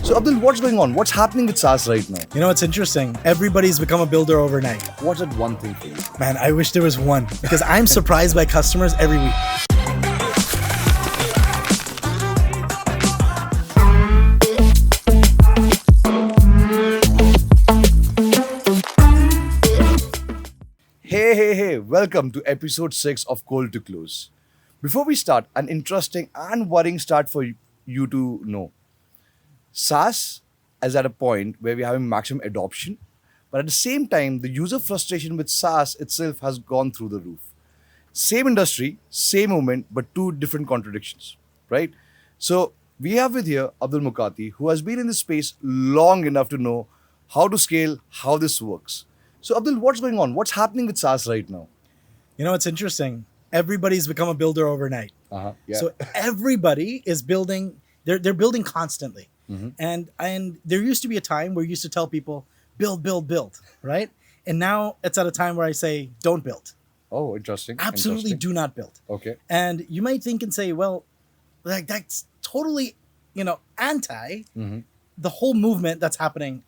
So Abdul, what's going on? What's happening with SaaS right now? You know, it's interesting. Everybody's become a builder overnight. What's that one thing for you? Man, I wish there was one because I'm surprised by customers every week. Hey, welcome to episode 6 of Cold to Close. Before we start, an interesting and worrying start for you to know. SaaS is at a point where we're having maximum adoption, but at the same time, the user frustration with SaaS itself has gone through the roof. Same industry, same moment, but two different contradictions, right? So we have with here Abdul Mukati, who has been in this space long enough to know how to scale, how this works. So Abdul, what's going on? What's happening with SaaS right now? You know, it's interesting. Everybody's become a builder overnight. Yeah. So everybody is building. They're building constantly. Mm-hmm. And there used to be a time where you used to tell people, build, right? And now it's at a time where I say, don't build. Oh, interesting. Absolutely do not build. Okay. And you might think and say, well, like that's totally, anti the whole movement that's happening,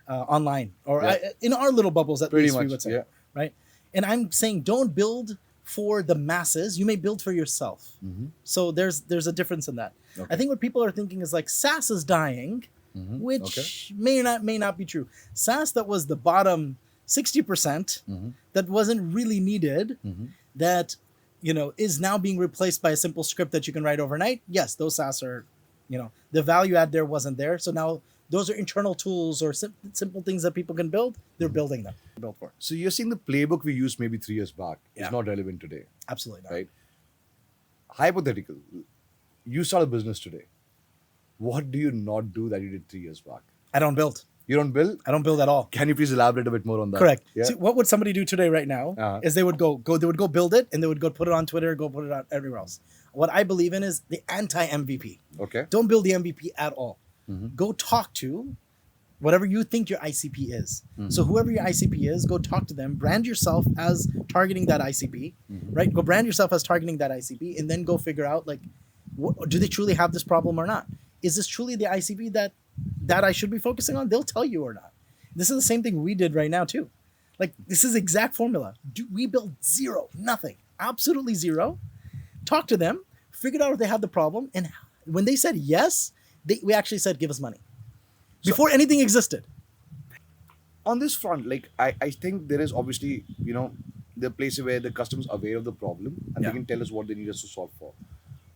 online or in our little bubbles, at Pretty least much, we would say, yeah. right? And I'm saying, don't build for the masses. You may build for yourself. Mm-hmm. So there's a difference in that. Okay. I think what people are thinking is like SaaS is dying, which may not be true. SaaS that was the bottom 60% that wasn't really needed, that is now being replaced by a simple script that you can write overnight. Yes, those SaaS are, the value add there wasn't there. So now those are internal tools or simple things that people can build. They're building them. Built for. So you're saying the playbook we used maybe 3 years back is not relevant today, Absolutely not. right? Hypothetical, you start a business today. What do you not do that you did 3 years back? I don't build. You don't build? I don't build at all. Can you please elaborate a bit more on that? Correct. Yeah. See, what would somebody do today right now is they would go build it and they would go put it on Twitter, go put it on everywhere else. What I believe in is the anti-MVP. Okay. Don't build the MVP at all. Mm-hmm. Go talk to whatever you think your ICP is. So whoever your ICP is, go talk to them, brand yourself as targeting that ICP, right? Go brand yourself as targeting that ICP and then go figure out do they truly have this problem or not? Is this truly the ICP that I should be focusing on? They'll tell you or not. This is the same thing we did right now too. Like this is exact formula. We built zero, nothing, absolutely zero. Talk to them, figured out if they had the problem. And when they said yes, we actually said, give us money. Before anything existed. On this front, I think there is obviously, the place where the customer's aware of the problem and they can tell us what they need us to solve for.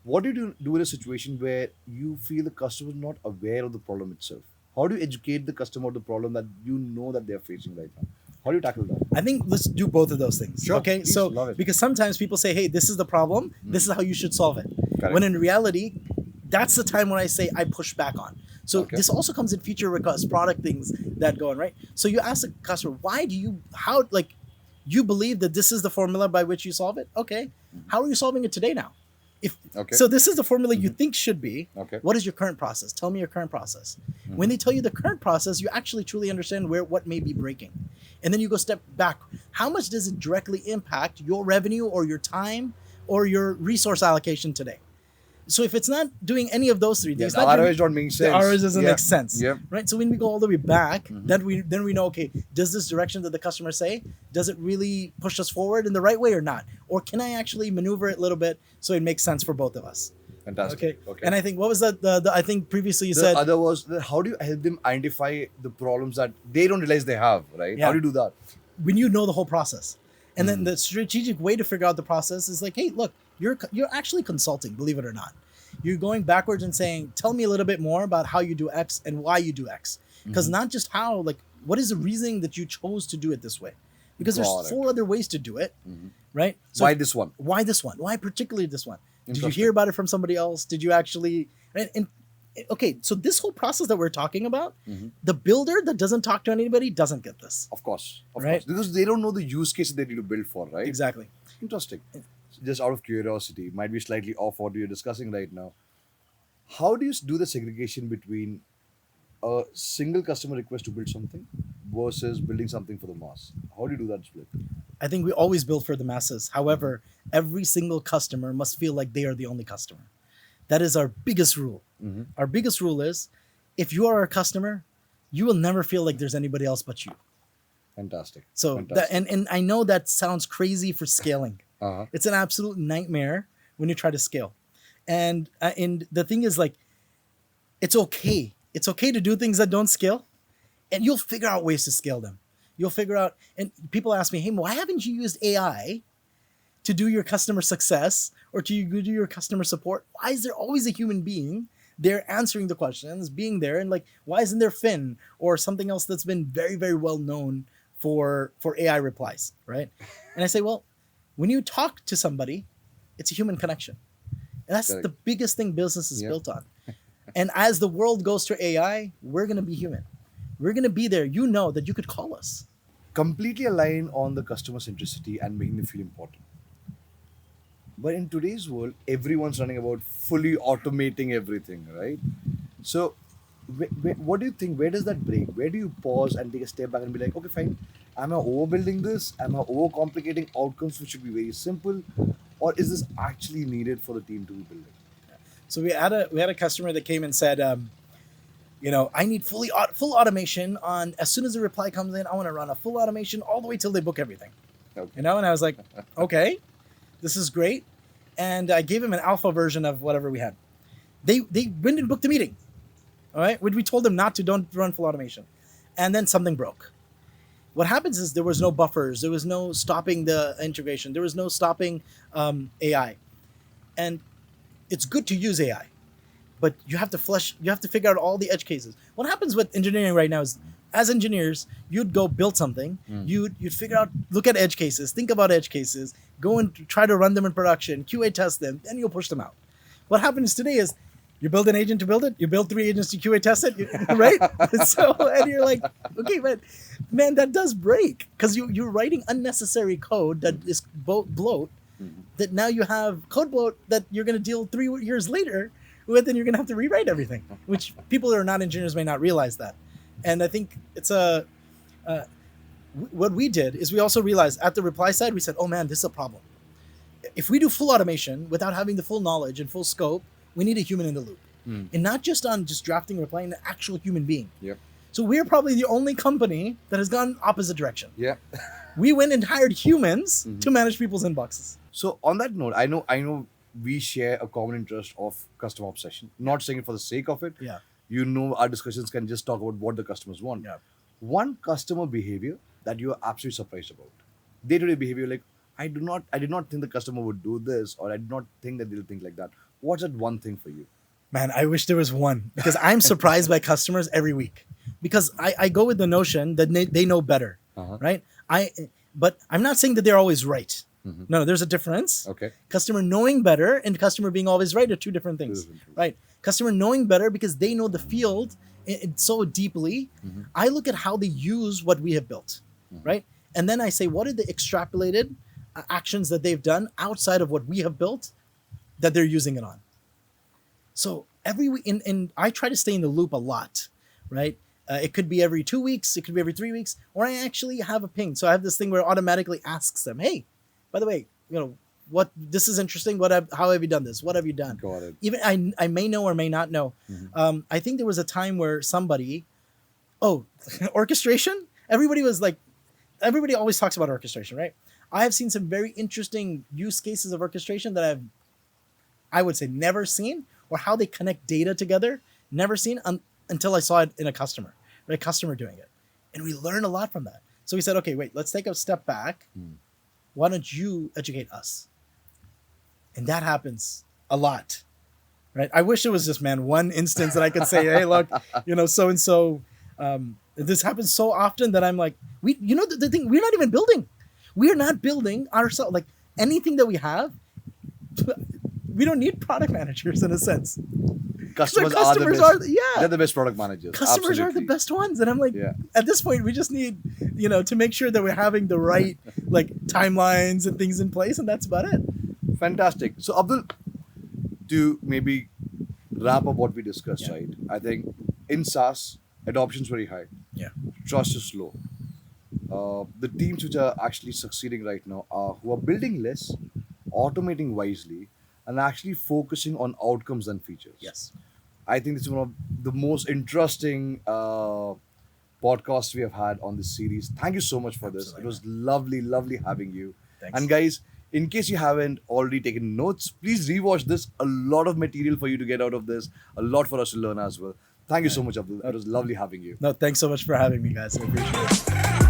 What do you do in a situation where you feel the customer is not aware of the problem itself? How do you educate the customer of the problem that you know that they're facing right now? How do you tackle that? I think let's do both of those things. Sure, okay. please, So love it. because sometimes people say, hey, this is the problem. This is how you should solve it. Correct. When in reality, that's the time when I say I push back on. So this also comes in feature requests, product things that go on, right? So you ask the customer, you believe that this is the formula by which you solve it? Okay. How are you solving it today now? So this is the formula you think should be. Okay. What is your current process? Tell me your current process. When they tell you the current process, you actually truly understand what may be breaking. And then you go step back. How much does it directly impact your revenue or your time or your resource allocation today? So if it's not doing any of those three things, the ROI don't make sense. The ROI doesn't make sense, Yeah. right? So when we go all the way back, then we know, okay, does this direction that the customer say, does it really push us forward in the right way or not? Or can I actually maneuver it a little bit so it makes sense for both of us? Fantastic. Okay. And I think what was that? I think previously you The said other was how do you help them identify the problems that they don't realize they have, right? Yeah. How do you do that? when you know the whole process. And then the strategic way to figure out the process is like, hey, look, you're actually consulting, believe it or not. You're going backwards and saying, tell me a little bit more about how you do X and why you do X. Because not just how, like, what is the reasoning that you chose to do it this way? Because there's 4 other ways to do it, right? So why this one? Why this one? Why particularly this one? Did you hear about it from somebody else? Did you actually... And okay, so this whole process that we're talking about, the builder that doesn't talk to anybody doesn't get this. Of course. Right? Because they don't know the use case they need to build for, right? Exactly. Interesting. Just out of curiosity, might be slightly off what you're discussing right now. How do you do the segregation between a single customer request to build something versus building something for the mass? How do you do that split? I think we always build for the masses. However, every single customer must feel like they are the only customer. That is our biggest rule. Our biggest rule is if you are a customer, you will never feel like there's anybody else but you. Fantastic. So Fantastic. and I know that sounds crazy for scaling. Uh-huh. It's an absolute nightmare when you try to scale. And the thing is, like, it's okay. It's okay to do things that don't scale, and you'll figure out ways to scale them. You'll figure out. And people ask me, "Hey, why haven't you used AI to do your customer success or to do your customer support? Why is there always a human being there answering the questions, being there, and like, why isn't there Finn or something else that's been very, very well known for AI replies, right?" And I say, well, when you talk to somebody, it's a human connection. And that's Correct. the biggest thing business is Yep. built on. And as the world goes to AI, we're going to be human. We're going to be there. You know that you could call us. Completely align on the customer centricity and making them feel important. But in today's world, everyone's running about fully automating everything, right? So, what do you think? Where does that break? Where do you pause and take a step back and be like, okay, fine, am I overbuilding this? Am I overcomplicating outcomes which should be very simple? Or is this actually needed for the team to be building? So we had a customer that came and said, I need full automation on as soon as the reply comes in. I want to run a full automation all the way till they book everything. Okay. And I was like, okay, this is great. And I gave him an alpha version of whatever we had. They went and booked the meeting. All right, we told them don't run full automation, and then something broke. What happens is there was no buffers, there was no stopping the integration, there was no stopping AI, and it's good to use AI, but you have to figure out all the edge cases. What happens with engineering right now is, as engineers, you'd go build something, you'd figure out, look at edge cases, think about edge cases, go and try to run them in production, QA test them, then you'll push them out. What happens today is you build an agent to build it, you build 3 agents to QA test it, right? So, and you're like, okay, but man, that does break, because you're writing unnecessary code that is bloat, that now you have code bloat that you're going to deal 3 years later with, and you're going to have to rewrite everything, which people that are not engineers may not realize that. And I think it's what we did is we also realized at the reply side, we said, oh man, this is a problem. If we do full automation without having the full knowledge and full scope, we need a human in the loop. And not just on just drafting, replying, an actual human being. Yep. So we're probably the only company that has gone opposite direction. Yeah. We went and hired humans to manage people's inboxes. So on that note, I know we share a common interest of customer obsession. Not saying it for the sake of it. Yeah. You know, our discussions can just talk about what the customers want. Yeah. One customer behavior that you are absolutely surprised about. Day-to-day behavior, like I did not think the customer would do this, or I did not think that they'll think like that. What's that one thing for you? Man, I wish there was one, because I'm surprised by customers every week, because I go with the notion that they know better, right? But I'm not saying that they're always right. No, there's a difference. Okay. Customer knowing better and customer being always right are two different things, right? Customer knowing better because they know the field so deeply. I look at how they use what we have built, right? And then I say, what are the extrapolated actions that they've done outside of what we have built that they're using it on? So every week, and I try to stay in the loop a lot, right? It could be every 2 weeks, it could be every 3 weeks, or I actually have a ping. So I have this thing where it automatically asks them, hey, by the way, what, this is interesting. How have you done this? What have you done? Got it. Even I may know or may not know. I think there was a time where orchestration. Everybody always talks about orchestration, right? I have seen some very interesting use cases of orchestration that I would say never seen, or how they connect data together, never seen until I saw it in a customer doing it. And we learn a lot from that. So we said, okay, wait, let's take a step back. Why don't you educate us? And that happens a lot, right? I wish it was just, one instance that I could say, hey, look, so-and-so, this happens so often that I'm like, the thing, we're not even building. We're not building ourselves. Like anything that we have, we don't need product managers in a sense. Customers they're the best product managers. Customers are the best ones. And I'm like, at this point, we just need, to make sure that we're having the right timelines and things in place. And that's about it. Fantastic. So Abdul, to maybe wrap up what we discussed, right? I think in SaaS, adoption is very high. Yeah. Trust is slow. The teams which are actually succeeding right now are who are building less, automating wisely, and actually focusing on outcomes and features. Yes. I think this is one of the most interesting podcast we have had on this series. Thank you so much for this. It Absolutely. was lovely, lovely having you. Thanks. And guys, in case you haven't already taken notes, please rewatch this. A lot of material for you to get out of this. A lot for us to learn as well. Thank you so much, Abdul. It was lovely having you. No, thanks so much for having me, guys. I appreciate it.